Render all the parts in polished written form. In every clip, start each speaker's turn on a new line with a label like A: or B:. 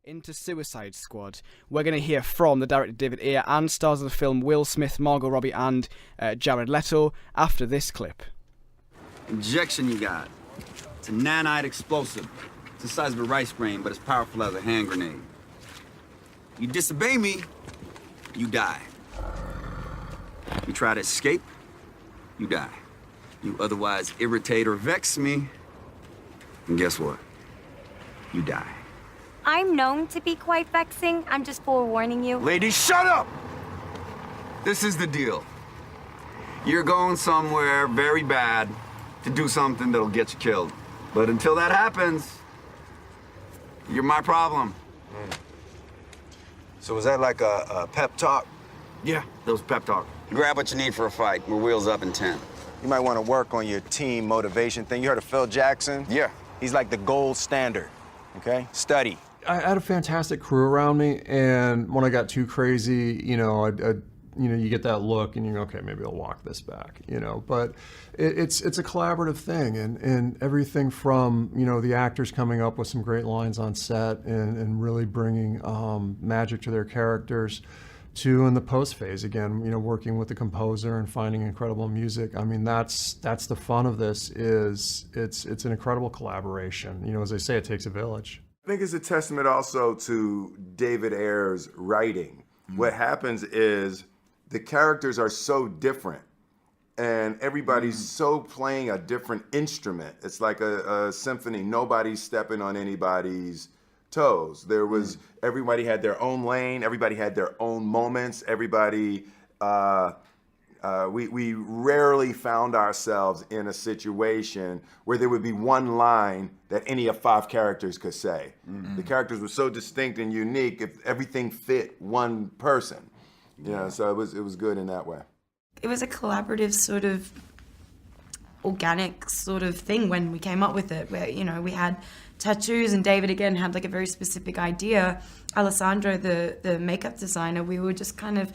A: into Suicide Squad. We're going to hear from the director David Ayer and stars of the film Will Smith, Margot, Robbie and Jared Leto after this clip.
B: Injection you got. It's a nanite explosive. It's the size of a rice grain, but it's powerful as a hand grenade. You disobey me, you die. You try to escape, you die. You otherwise irritate or vex me, and guess what? You die.
C: I'm known to be quite vexing. I'm just forewarning you.
B: Lady, shut up! This is the deal. You're going somewhere very bad to do something that'll get you killed. But until that happens, you're my problem.
D: So was that like a pep talk?
B: Yeah, that was pep talk. Grab what you need for a fight. We're wheels up in 10.
D: You might want to work on your team motivation thing. You heard of Phil Jackson?
B: Yeah.
D: He's like the gold standard, okay? Study.
E: I had a fantastic crew around me, and when I got too crazy, you get that look, and you go, okay, maybe I'll walk this back, But it's a collaborative thing, and everything from the actors coming up with some great lines on set and really bringing magic to their characters, to in the post phase again, working with the composer and finding incredible music. I mean, that's the fun of this. Is it's an incredible collaboration. As they say, it takes a village.
F: I think it's a testament also to David Ayer's writing. What happens is the characters are so different and everybody's so playing a different instrument. It's like a symphony. Nobody's stepping on anybody's toes. Everybody had their own lane. Everybody had their own moments. Everybody, we rarely found ourselves in a situation where there would be one line that any of 5 characters could say. The characters were so distinct and unique, if everything fit one person. So it was good in that way.
G: It was a collaborative sort of organic sort of thing when we came up with it, where, we had tattoos and David again had like a very specific idea. Alessandro, the makeup designer, we were just kind of,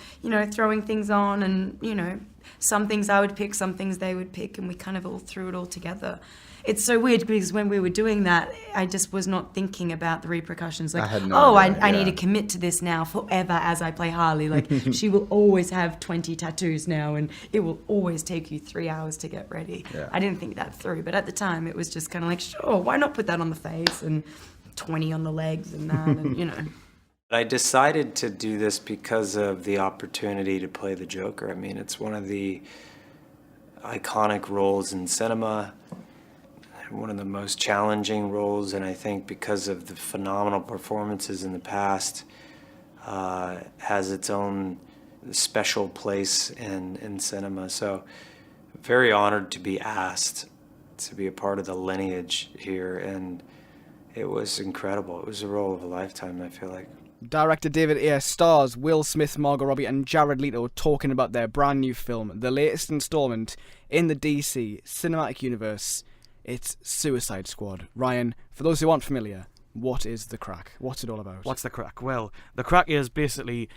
G: throwing things on and, some things I would pick, some things they would pick, and we kind of all threw it all together. It's so weird because when we were doing that, I just was not thinking about the repercussions. Like, I need to commit to this now forever as I play Harley. Like, she will always have 20 tattoos now, and it will always take you 3 hours to get ready. Yeah. I didn't think that through, but at the time, it was just kind of like, sure, why not put that on the face and 20 on the legs and that, and
H: I decided to do this because of the opportunity to play the Joker. I mean, it's one of the iconic roles in cinema, one of the most challenging roles, and I think because of the phenomenal performances in the past, has its own special place in cinema. So very honored to be asked to be a part of the lineage here, and it was incredible. It was a role of a lifetime, I feel like.
A: Director David Ayer stars Will Smith, Margot Robbie and Jared Leto talking about their brand new film, the latest installment in the DC cinematic universe. It's Suicide Squad. Ryan, for those who aren't familiar, what is the crack? What's it all about?
I: What's the crack? Well, the crack is basically,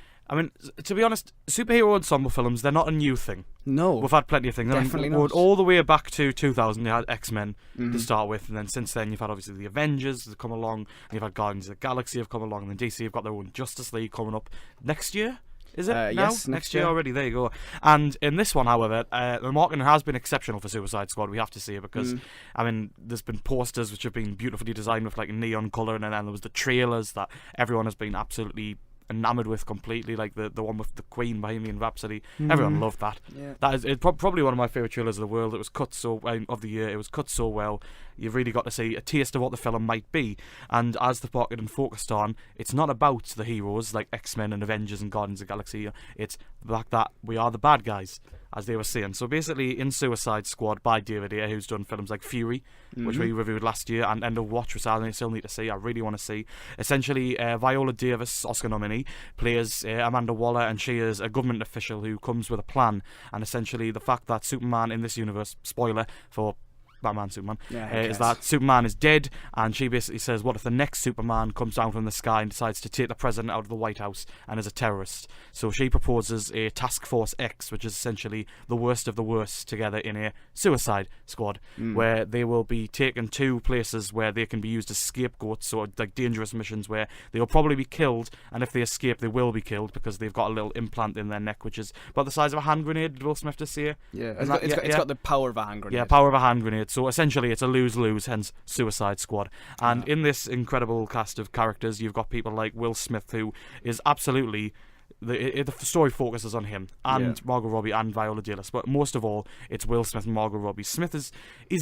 I: to be honest, superhero ensemble films, they're not a new thing.
A: No.
I: We've had plenty of things.
A: Definitely not.
I: All the way back to 2000, you had X-Men to start with, and then since then you've had obviously the Avengers that come along, and you've had Guardians of the Galaxy have come along, and then DC have got their own Justice League coming up next year. Is it now?
A: Yes,
I: next year already. There you go. And in this one, however, the marketing has been exceptional for Suicide Squad. We have to say, because there's been posters which have been beautifully designed with like neon colour, and then there was the trailers that everyone has been absolutely enamored with completely, like the one with the Queen, Bohemian Rhapsody. Everyone loved that. Yeah. That is probably one of my favourite trailers of the world. It was cut of the year. It was cut so well. You've really got to see a taste of what the film might be. And as the marketing focused on, it's not about the heroes like X-Men and Avengers and Guardians of the Galaxy. It's the fact that we are the bad guys, as they were saying. So basically, in Suicide Squad by David Ayer, who's done films like Fury, which we reviewed last year, and End of Watch, which I still need to see. I really want to see. Essentially, Viola Davis, Oscar nominee, plays Amanda Waller, and she is a government official who comes with a plan. And essentially, the fact that Superman in this universe, spoiler for Batman Superman,
A: Yeah,
I: is that Superman is dead, and she basically says, what if the next Superman comes down from the sky and decides to take the president out of the White House and is a terrorist? So she proposes a Task Force X, which is essentially the worst of the worst together in a suicide squad, where they will be taken to places where they can be used as scapegoats, or like dangerous missions where they will probably be killed, and if they escape they will be killed because they've got a little implant in their neck which is about the size of a hand grenade, did Will Smith just say?
A: Yeah, it's got the power of a hand grenade.
I: Yeah, power of a hand grenade. So essentially it's a lose-lose, hence Suicide Squad. And in this incredible cast of characters, you've got people like Will Smith, who is absolutely... The story focuses on him and Margot Robbie and Viola Davis, but most of all, it's Will Smith and Margot Robbie. Smith is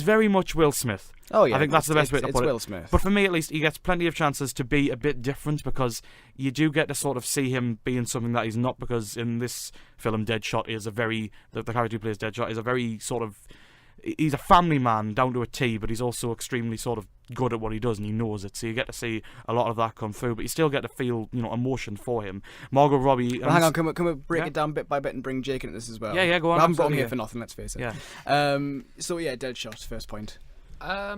I: very much Will Smith.
A: Oh yeah,
I: I think that's the best way to put it.
A: It's Will Smith.
I: But for me, at least, he gets plenty of chances to be a bit different because you do get to sort of see him being something that he's not. Because in this film, Deadshot is a very the character who plays Deadshot is a very sort of. He's a family man down to a T, but he's also extremely sort of good at what he does, and he knows it. So you get to see a lot of that come through, but you still get to feel, emotion for him. Margot Robbie.
A: Well, hang on, can we break it down bit by bit and bring Jake into this as well?
I: Yeah, go on.
A: I haven't brought him here for nothing. Let's face it.
I: Yeah.
A: So yeah, Deadshot. First point.
J: I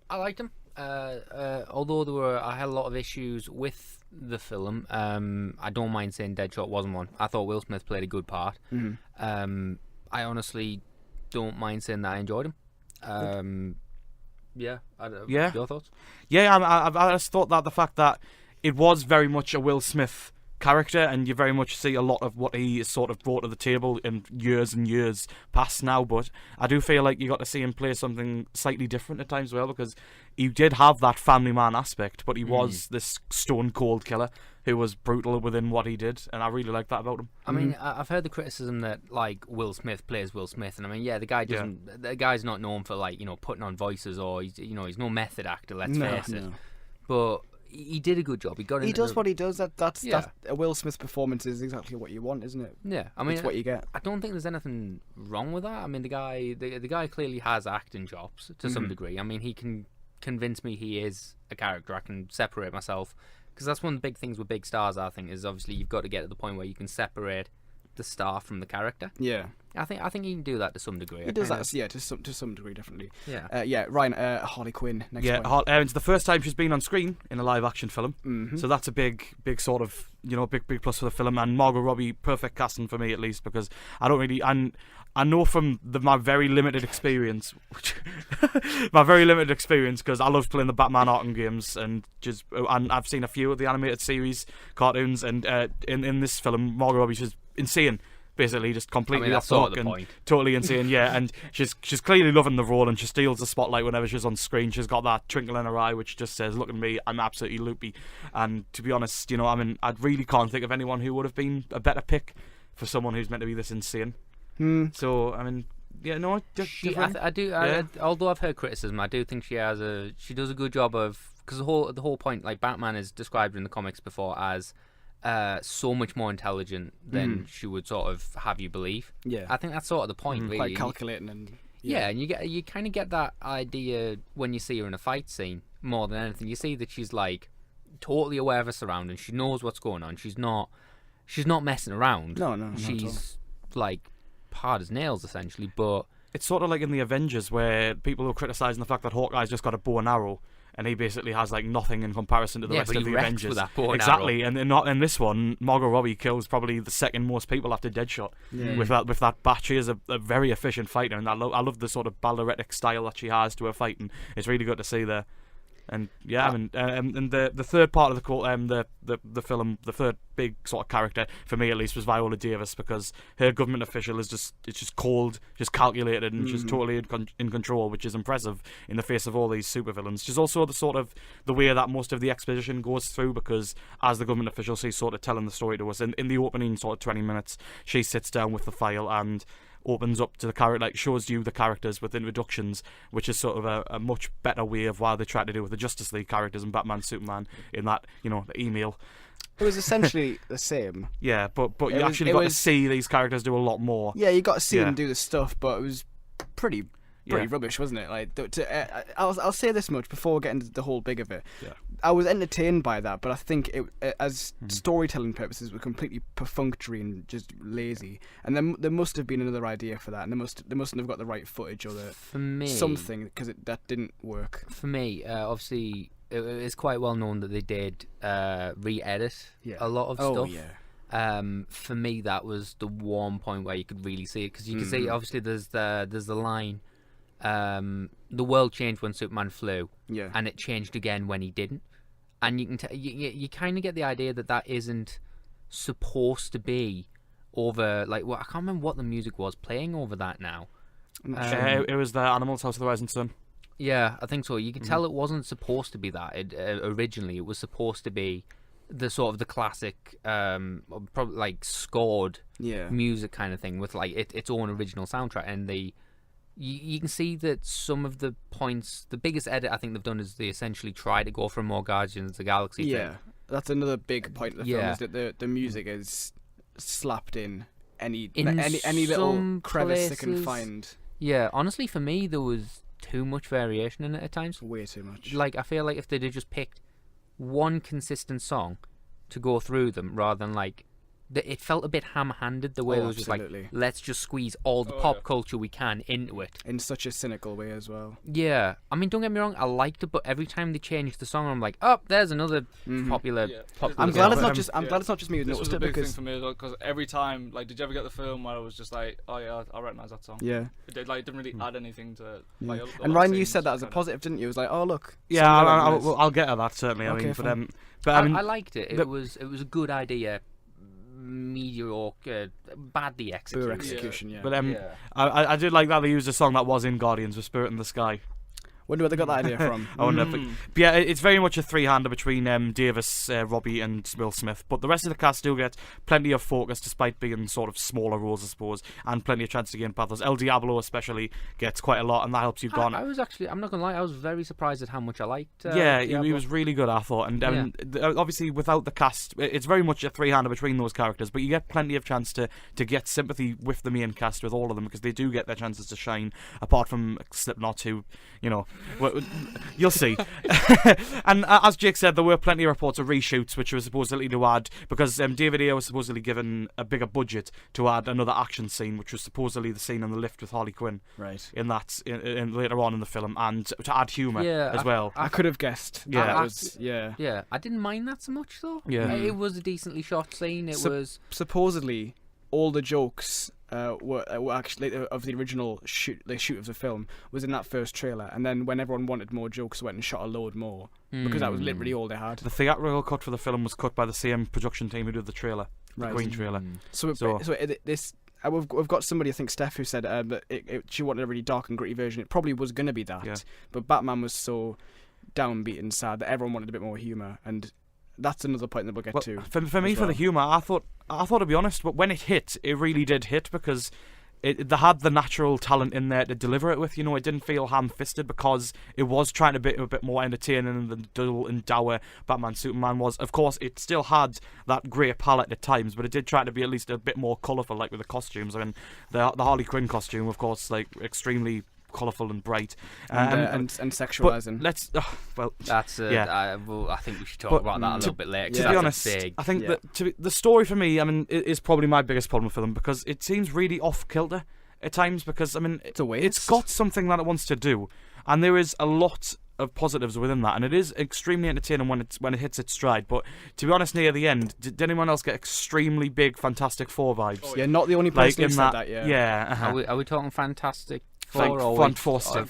J: liked him. Although I had a lot of issues with the film. I don't mind saying Deadshot wasn't one. I thought Will Smith played a good part.
A: Mm-hmm.
J: I honestly don't mind saying that I enjoyed him. Your thoughts?
I: Yeah, I just thought that the fact that it was very much a Will Smith character, and you very much see a lot of what he has sort of brought to the table in years and years past now, but I do feel like you got to see him play something slightly different at times as well, because he did have that family man aspect, but he was this stone cold killer who was brutal within what he did, and I really like that about him.
J: I mean, I've heard the criticism that like Will Smith plays Will Smith, and I mean, the guy doesn't. The guy's not known for putting on voices, or he's no method actor. Let's face it. But he did a good job. He does
A: what he does. That's a Will Smith performance is exactly what you want, isn't it?
J: Yeah, I mean,
A: it's what you get.
J: I don't think there's anything wrong with that. I mean, the guy clearly has acting chops to some degree. I mean, he can convince me he is a character. I can separate myself. Because that's one of the big things with big stars, I think, is obviously you've got to get to the point where you can separate the star from the character.
A: Yeah.
J: I think he can do that to some degree.
A: He does that, to some degree, definitely.
J: Yeah.
A: Ryan, Harley Quinn, next one.
I: It's the first time she's been on screen in a live-action film, so that's a big sort of, big plus for the film, and Margot Robbie, perfect casting for me, at least, because I know from my very limited experience, because I love playing the Batman Arkham games, and I've seen a few of the animated series cartoons, and in this film, Margot Robbie's just insane. Basically, just completely off the hook and totally insane. Yeah, and she's clearly loving the role, and she steals the spotlight whenever she's on screen. She's got that twinkle in her eye, which just says, "Look at me, I'm absolutely loopy." And to be honest, I really can't think of anyone who would have been a better pick for someone who's meant to be this insane. So
J: although I've heard criticism, I do think she does a good job of, because the whole point, like Batman is described in the comics before as so much more intelligent than she would sort of have you believe.
A: Yeah,
J: I think that's sort of the point. Really,
A: quite calculating and
J: and you kind of get that idea when you see her in a fight scene more than anything. You see that she's like totally aware of her surroundings. She knows what's going on. She's not messing around.
A: No,
J: she's like hard as nails essentially. But
I: it's sort of like in the Avengers, where people are criticising the fact that Hawkeye's just got a bow and arrow, and he basically has like nothing in comparison to the rest of the Avengers.
J: With that bow and
I: exactly,
J: arrow.
I: And not in this one, Margot Robbie kills probably the second most people after Deadshot with that bat. She is a very efficient fighter, and I love the sort of balleretic style that she has to her fight, and it's really good to see there. And and the third part of the film, the third big sort of character for me at least was Viola Davis, because her government official is just cold, just calculated, and she's totally in control, which is impressive in the face of all these supervillains. She's also the way that most of the exposition goes through, because as the government official, she's sort of telling the story to us. In the opening sort of 20 minutes, she sits down with the file and opens up to the character, like shows you the characters with introductions, which is sort of a much better way of what they try to do with the Justice League characters and Batman, Superman in that, the email.
A: It was essentially the same.
I: Yeah, but you actually got to see these characters do a lot more.
A: Yeah, you got to see them do the stuff, but it was pretty pretty rubbish, wasn't it? Like, I'll say this much before getting to the whole big of it.
I: Yeah.
A: I was entertained by that, but I think as storytelling purposes, were completely perfunctory and just lazy. And there must have been another idea for that, and they mustn't have got the right footage or something, because that didn't work.
J: For me, obviously, it's quite well known that they did re-edit a lot of stuff. For me, that was the one point where you could really see it, because you can see, obviously, there's the line, the world changed when Superman flew, and it changed again when he didn't. And you can you kind of get the idea that isn't supposed to be over, like, well, I can't remember what the music was playing over that now.
I: It was the Animals, House of the Rising Sun.
J: Yeah, I think so. You could tell it wasn't supposed to be that. Originally, it was supposed to be the sort of the classic, probably like scored music kind of thing with like its own original soundtrack. And you can see that some of the points, the biggest edit I think they've done is they essentially try to go for a more Guardians of the Galaxy thing.
A: Yeah, that's another big point of the film, is that the music is slapped in any little crevice they can find.
J: Yeah, honestly, for me, there was too much variation in it at times.
A: Way too much.
J: Like, I feel like if they'd have just picked one consistent song to go through them, rather than like, it felt a bit ham-handed, the way it was just like, let's just squeeze all the pop culture we can into it.
A: In such a cynical way as well.
J: Yeah. I mean, don't get me wrong, I liked it, but every time they changed the song, I'm like, oh, there's another popular
A: I'm glad it's not just me who noticed it,
K: because...
A: because...
K: thing for me as well, because every time, like, did you ever get the film where I was just like, oh yeah, I recognise that song?
A: Yeah.
K: It didn't really add anything to it. Like,
A: and Ryan, you said that as a positive, didn't you? It was like, oh, look.
I: Yeah, I'll get at that, certainly.
A: Okay,
I: but I mean...
J: I liked it. It was a good idea. Mediocre, badly executed.
A: Poor execution, yeah.
I: But I did like that they used a song that was in Guardians with Spirit in the Sky.
A: Wonder where they got that idea from.
I: I wonder. But yeah, it's very much a three-hander between Davis, Robbie, and Will Smith. But the rest of the cast do get plenty of focus, despite being sort of smaller roles, I suppose, and plenty of chance to gain pathos. El Diablo especially gets quite a lot, and that helps you garner.
J: I'm not gonna lie, I was very surprised at how much I liked.
I: He was really good, I thought. And obviously, without the cast, it's very much a three-hander between those characters. But you get plenty of chance to get sympathy with the main cast, with all of them, because they do get their chances to shine. Apart from Slipknot, who, you know. You'll see. And as Jake said, there were plenty of reports of reshoots which were supposedly to add, because David Ayer was supposedly given a bigger budget to add another action scene, which was supposedly the scene on the lift with Harley Quinn.
A: Right.
I: In later on in the film, and to add humour as well.
A: I could have guessed.
J: Yeah, I didn't mind that so much though.
I: Yeah.
J: It was a decently shot scene. It was
A: supposedly all the jokes were actually of the original shoot of the film was in that first trailer, and then when everyone wanted more jokes, went and shot a load more because that was literally all they had.
I: The theatrical cut for the film was cut by the same production team who did the trailer, the Queen trailer.
A: We've got somebody, I think Steph, who said that she wanted a really dark and gritty version. It probably was going to be that, but Batman was so downbeat and sad that everyone wanted a bit more humour, and that's another point that we'll get to.
I: For me, for the humour, I thought, to be honest, but when it hit, it really did hit, because they had the natural talent in there to deliver it with. You know, it didn't feel ham-fisted, because it was trying to be a bit more entertaining than the dull and dour Batman Superman was. Of course, it still had that grey palette at times, but it did try to be at least a bit more colourful, like with the costumes. I mean, the Harley Quinn costume, of course, like extremely colourful and bright,
A: and sexualising.
J: I think we should talk about that a little bit later.
I: To be honest, I think that the story for me, I mean, is probably my biggest problem for them, because it seems really off kilter at times. Because I mean, it's got something that it wants to do, and there is a lot of positives within that, and it is extremely entertaining when it hits its stride. But to be honest, near the end, did anyone else get extremely big Fantastic Four vibes?
A: Oh, yeah, not the only person who said that.
I: Yeah.
J: Are we talking Fantastic?
I: Fantastic.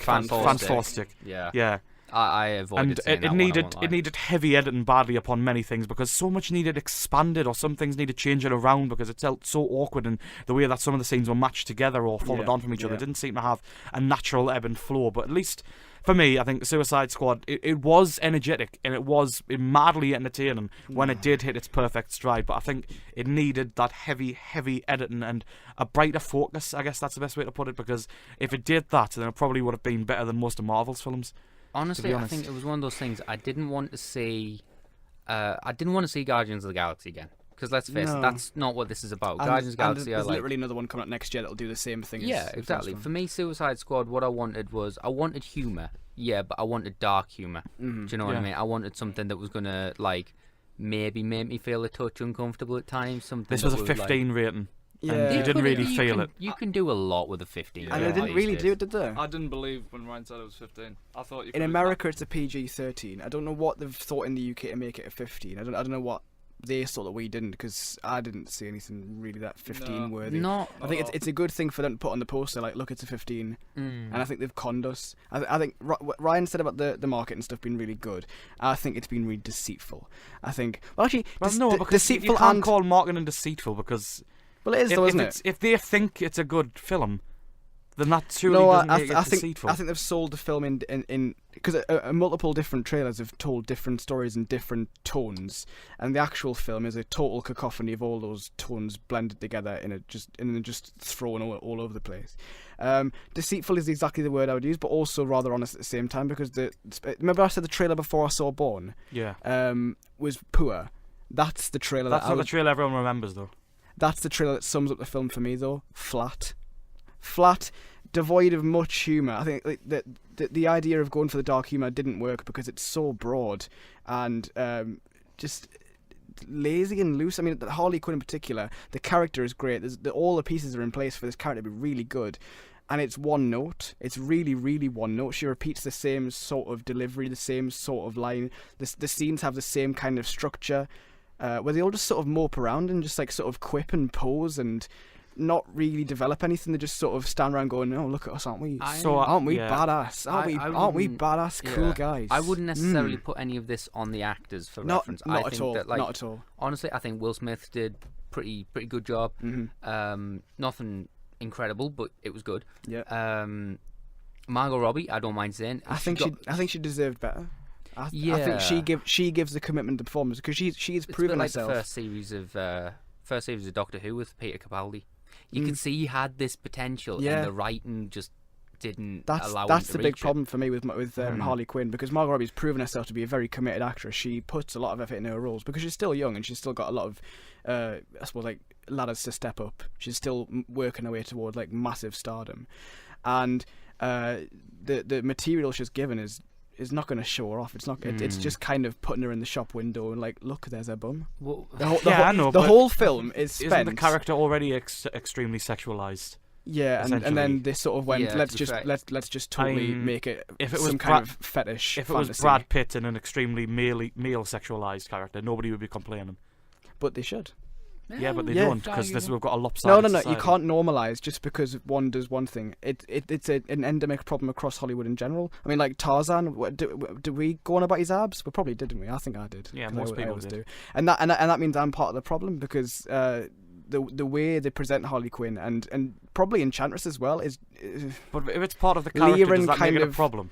J: Yeah. I avoided
I: and it needed heavy editing badly upon many things, because so much needed expanded, or some things needed changing around, because it felt so awkward, and the way that some of the scenes were matched together or followed on from each other didn't seem to have a natural ebb and flow. But at least for me, I think Suicide Squad, it was energetic, and it was madly entertaining when it did hit its perfect stride. But I think it needed that heavy editing and a brighter focus. I guess that's the best way to put it, because if it did that, then it probably would have been better than most of Marvel's films.
J: Honestly, I think it was one of those things I didn't want to see. I didn't want to see Guardians of the Galaxy again, Because let's face it,
A: No.
J: that's not what this is about.
A: And
J: Guardians of the Galaxy
A: there's
J: are like...
A: literally another one coming out next year that'll do the same thing.
J: Yeah,
A: as the first
J: exactly.
A: one.
J: For me, Suicide Squad, what I wanted humour. Yeah, but I wanted dark humour.
A: Mm-hmm.
J: Do you know what I mean? I wanted something that was going to, like, maybe make me feel a touch uncomfortable at times. Something
I: This was a
J: that
I: 15 rating.
A: Yeah.
I: And you didn't really feel it.
J: You can do a lot with a 15.
A: And they didn't really do it, did they?
K: I didn't believe when Ryan said it was 15. I thought you
A: In
K: could've-
A: America, it's a PG-13. I don't know what they've thought in the UK to make it a 15. I don't know what they thought that we didn't, because I didn't see anything really that 15 worthy.
J: Not
A: I think it's a good thing for them to put on the poster, like, look, it's a 15. And I think they've conned us. I think what Ryan said about the market and stuff being really good. I think it's been really deceitful. I think, well, actually,
I: No, because
A: deceitful
I: you can't
A: and
I: call marketing deceitful, because
A: well, it is though, isn't it?
I: If they think it's a good film, then that truly
A: No,
I: doesn't
A: I
I: make it
A: think
I: deceitful.
A: I think they've sold the film in because multiple different trailers have told different stories in different tones, and the actual film is a total cacophony of all those tones blended together in just thrown all over the place. Deceitful is exactly the word I would use, but also rather honest at the same time, because remember I said the trailer before I saw Born was poor. That's the trailer.
I: That's not the trailer everyone remembers, though.
A: That's the trailer that sums up the film for me, though. Flat, devoid of much humour. I think like, the idea of going for the dark humour didn't work because it's so broad and just lazy and loose. I mean, Harley Quinn in particular, the character is great. All the pieces are in place for this character to be really good. And it's one note. It's really, really one note. She repeats the same sort of delivery, the same sort of line. The scenes have the same kind of structure. Where they all just sort of mope around and just like sort of quip and pose and not really develop anything. They just sort of stand around going, "Oh, look at us, aren't we? Aren't we badass? Aren't we badass, cool guys?"
J: I wouldn't necessarily put any of this on the actors for reference.
A: Not
J: I
A: at
J: think
A: all.
J: That, like,
A: not at all.
J: Honestly, I think Will Smith did pretty good job. Nothing incredible, but it was good.
A: Yeah.
J: Margot Robbie, I don't mind saying.
A: I think she deserved better. I think she gives the commitment to performance because she's proven
J: like
A: herself.
J: The first series of Doctor Who with Peter Capaldi. You could see he had this potential, and the writing just didn't allow him to
A: That's the big
J: reach it.
A: problem for me with Harley Quinn, because Margot Robbie's proven herself to be a very committed actress. She puts a lot of effort in her roles because she's still young and she's still got a lot of, I suppose, like ladders to step up. She's still working her way towards like massive stardom, and the material she's given is not going to show her off. It's not. It's just kind of putting her in the shop window and like, look, there's her bum.
J: Well,
I: I know.
A: The whole film is spent.
I: Isn't the character already extremely sexualized?
A: Yeah, and then they sort of went, let's just totally make it
I: if it was
A: some kind of fetish.
I: If it
A: fantasy.
I: was Brad Pitt and an extremely male sexualized character, nobody would be complaining.
A: But they should.
I: Yeah, but they don't, because we've got a lopsided
A: No.
I: society.
A: You can't normalise just because one does one thing. It's an endemic problem across Hollywood in general. I mean, like Tarzan. Do we go on about his abs? We probably didn't we? I think I did.
I: Yeah, most people
A: always
I: did.
A: do. And that means I'm part of the problem because the way they present Harley Quinn and probably Enchantress as well is.
I: But if it's part of the character, does that make it a
A: of-
I: problem?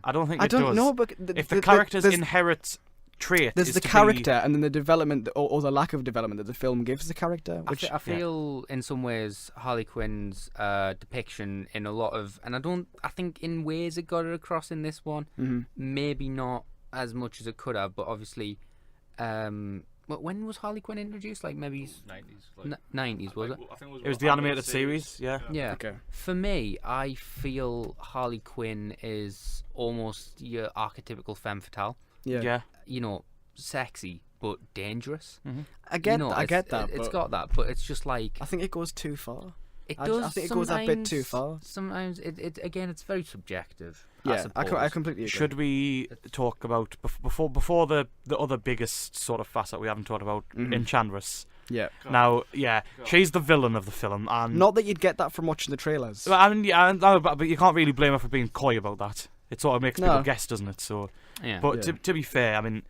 I: I don't think
A: I
I: it does.
A: don't know, but
I: if the character's inherent trait
A: there's
I: is
A: the
I: to
A: character and then the development or the lack of development that the film gives the character. Which
J: I feel in some ways Harley Quinn's depiction in a lot of, and I think in ways it got it across in this one. Maybe not as much as it could have, but obviously, but when was Harley Quinn introduced? Like maybe
K: 90s.
J: 90s, was it?
K: I think
I: It was the animated series, yeah.
J: Yeah.
A: Okay.
J: For me, I feel Harley Quinn is almost your archetypical femme fatale.
A: Yeah.
J: You know, sexy but dangerous.
A: I get that.
J: It's
A: but
J: got that, but it's just like
A: I think it goes too far.
J: it
A: I
J: does.
A: think it goes a bit too far.
J: Sometimes it again, it's very subjective.
A: Yeah, I
J: suppose.
A: completely agree.
I: Should we talk about before the other biggest sort of facet we haven't talked about, Enchantress?
A: Yeah.
I: Now, she's the villain of the film, and
A: Not that you'd get that from watching the trailers.
I: Well, I mean, but you can't really blame her for being coy about that. It sort of makes people guess, doesn't it? So,
J: Yeah.
I: but to be fair, I mean,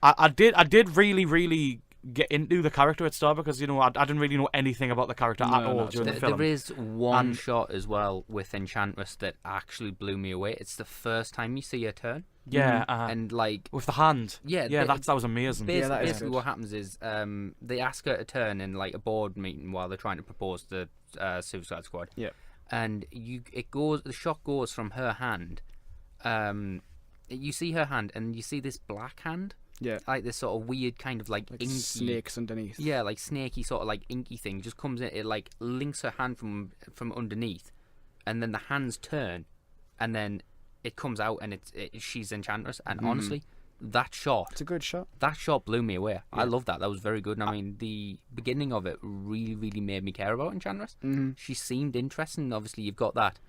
I: I did really get into the character at start because I didn't really know anything about the character at all during the film.
J: There is one shot as well with Enchantress that actually blew me away. It's the first time you see her turn.
I: Yeah,
J: and like
I: with the hand.
J: Yeah,
I: that was amazing.
J: Basically, what happens is they ask her to turn in like a board meeting while they're trying to propose the Suicide Squad.
A: Yeah,
J: and the shot goes from her hand. You see her hand, and you see this black hand.
A: Yeah.
J: like this sort of weird kind of like inky
A: snakes underneath.
J: Yeah, like snaky sort of like inky thing just comes in. It like links her hand from underneath, and then the hands turn, and then it comes out, and she's Enchantress. And honestly, that shot,
A: it's a good shot.
J: That shot blew me away. I love that. That was very good. And I mean, the beginning of it really, really made me care about Enchantress. She seemed interesting. Obviously, you've got that,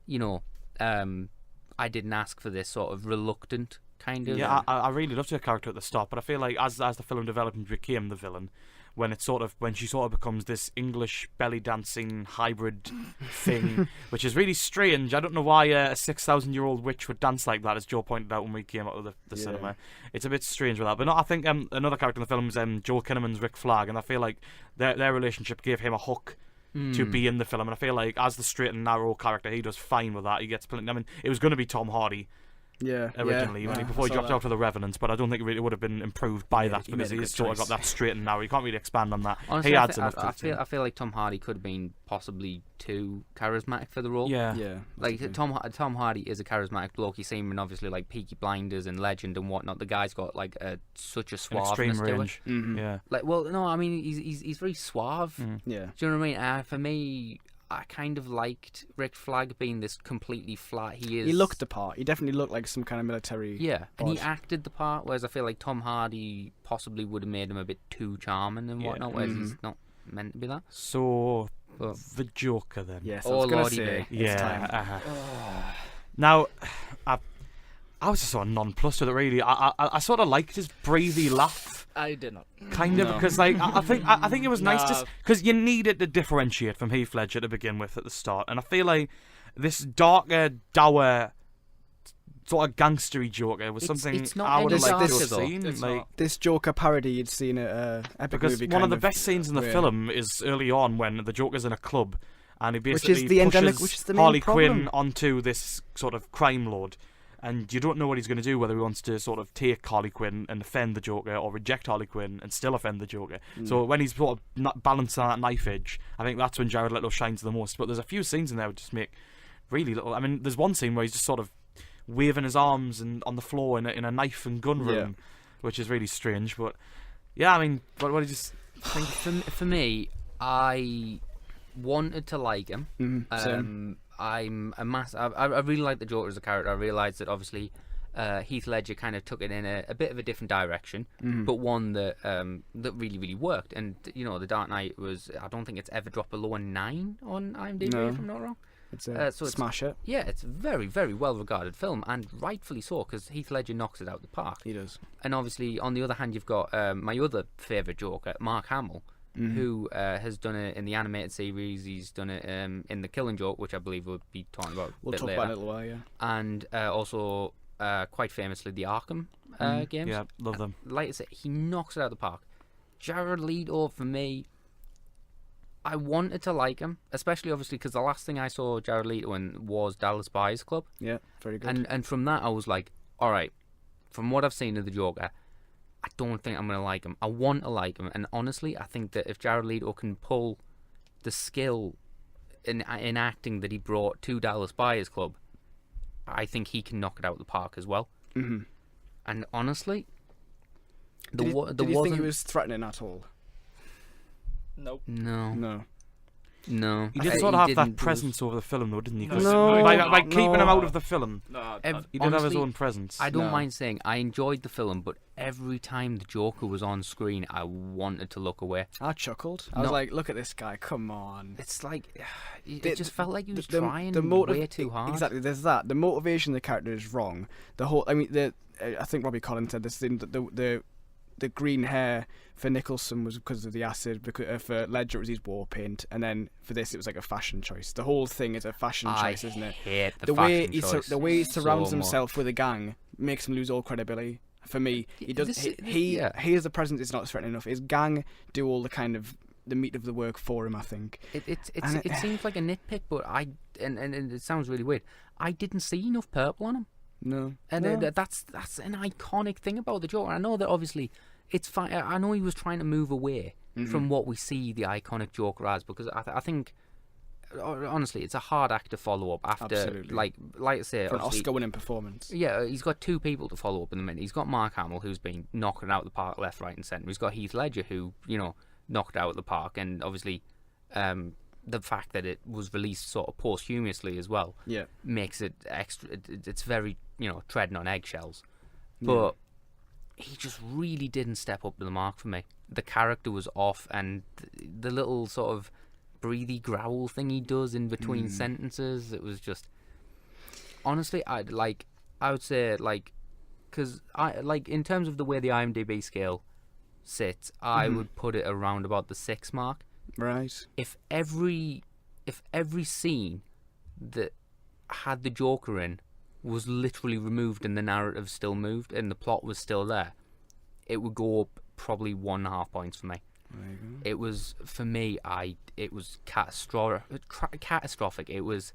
J: you know, I didn't ask for this sort of reluctant kind of.
I: Yeah, I really loved her character at the start, but I feel like as the film developed and became the villain, when she sort of becomes this English belly dancing hybrid thing, which is really strange. I don't know why a 6,000-year-old witch would dance like that, as Joe pointed out when we came out of the cinema. It's a bit strange with that. But no, I think another character in the film is Joel Kinnaman's Rick Flag, and I feel like their relationship gave him a hook to be in the film, and I feel like as the straight and narrow character, he does fine with that. He gets plenty. I mean, it was going to be Tom Hardy. Originally, before he dropped out for the Revenants, but I don't think it would have been improved by that because he's sort of got that straight and narrow. You can't really expand on that.
J: Honestly,
I: he adds enough to it.
J: I feel like Tom Hardy could have been possibly too charismatic for the role.
A: Yeah.
J: Like Tom Hardy is a charismatic bloke. He's seen in obviously like Peaky Blinders and Legend and whatnot. The guy's got like such a suaveness to it.
I: Yeah.
J: Like, well, no, I mean he's very suave.
A: Yeah.
J: Do you know what I mean? For me, I kind of liked Rick Flag being this completely flat. He
A: looked the part. He definitely looked like some kind of military.
J: Yeah, and he
A: bod.
J: acted the part. Whereas I feel like Tom Hardy possibly would have made him a bit too charming and whatnot. Whereas he's not meant to be that.
I: So the Joker then.
A: Yes,
J: oh lordy
A: say.
I: Yeah. Now, I was just sort of nonplussed with it. Really, I sort of liked his breathy laugh.
K: I did not.
I: Kind of, because like I think it was nice just because you needed to differentiate from Heath Ledger to begin with at the start, and I feel like this darker, dour, sort of gangstery Joker was something I would have liked to have seen. Like
A: this Joker parody you'd seen at Epic
I: because
A: Movie.
I: One of the best scenes in the film is early on when the Joker's in a club and he basically
A: which is the
I: pushes Harley Quinn onto this sort of crime lord. And you don't know what he's going to do, whether he wants to sort of take Harley Quinn and offend the Joker or reject Harley Quinn and still offend the Joker. So when he's sort of not balancing that knife edge, I think that's when Jared Leto shines the most. But there's a few scenes in there that just make really little... I mean, there's one scene where he's just sort of waving his arms and on the floor in a knife and gun room, which is really strange. But yeah, I mean, what did you think?
J: For me, I wanted to like him.
A: Same.
J: I'm a I really like the Joker as a character. I realised that obviously Heath Ledger kind of took it in a bit of a different direction, but one that really, really worked. And you know, The Dark Knight was, I don't think it's ever dropped below a 9 on IMDb, if I'm not wrong.
A: It's a smash it.
J: Yeah, it's a very, very well regarded film, and rightfully so, because Heath Ledger knocks it out of the park.
A: He does.
J: And obviously, on the other hand, you've got my other favourite Joker, Mark Hamill, who has done it in the animated series. He's done it in The Killing Joke, which I believe we'll be talking about a bit later.
A: About it in a little while, yeah.
J: And also, quite famously, the Arkham games.
I: Yeah, love them.
J: Like I said, he knocks it out of the park. Jared Leto, for me, I wanted to like him, especially obviously because the last thing I saw Jared Leto in was Dallas Buyers Club.
A: Yeah, very good.
J: And from that, I was like, all right, from what I've seen of the Joker, I don't think I'm going to like him. I want to like him. And honestly, I think that if Jared Leto can pull the skill in acting that he brought to Dallas Buyers Club, I think he can knock it out of the park as well. And honestly,
A: did you think he was threatening at all?
K: Nope.
J: No.
I: He did sort of have that presence over the film, though, didn't he?
A: No.
I: By keeping him out of the film, he did have his
J: honestly,
I: own presence.
J: I don't mind saying I enjoyed the film, but every time the Joker was on screen, I wanted to look away.
A: I chuckled. I was like, look at this guy, come on.
J: It's like, it just felt like he was trying way too hard.
A: Exactly, there's that. The motivation of the character is wrong. The whole, I mean, I think Robbie Collins said this thing, that the green hair for Nicholson was because of the acid, because for Ledger it was his war paint, and then for this it was like a fashion choice. The whole thing is a fashion choice, isn't it?
J: I hate the fashion choice.
A: The way he surrounds
J: so
A: himself with a gang makes him lose all credibility. For me, he does. He is the presence is not threatening enough. His gang do all the kind of the meat of the work for him, I think.
J: It seems like a nitpick, but and it sounds really weird. I didn't see enough purple on him.
A: No,
J: and that's an iconic thing about the Joker. I know that obviously it's fine. I know he was trying to move away from what we see the iconic Joker as, because I think honestly, it's a hard act to follow up after,
A: Absolutely.
J: like I say,
A: For an
J: obviously-
A: Oscar-winning performance.
J: Yeah, he's got two people to follow up in the minute. He's got Mark Hamill, who's been knocking it out of the park left, right, and centre. He's got Heath Ledger, who knocked it out of the park, and obviously, the fact that it was released sort of posthumously as well, makes it extra. It's very treading on eggshells, but he just really didn't step up to the mark for me. The character was off, and the little sort of breathy growl thing he does in between sentences, it was just, honestly, I would say, because in terms of the way the IMDb scale sits, I would put it around about the 6 mark.
A: Right.
J: If every scene that had the Joker in was literally removed and the narrative still moved and the plot was still there, it would go up probably 1.5 points for me. It was, for me, it was catastrophic. It was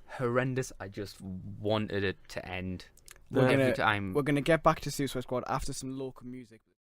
J: horrendous. I just wanted it to end every time.
A: We're gonna get back to Suicide Squad after some local music.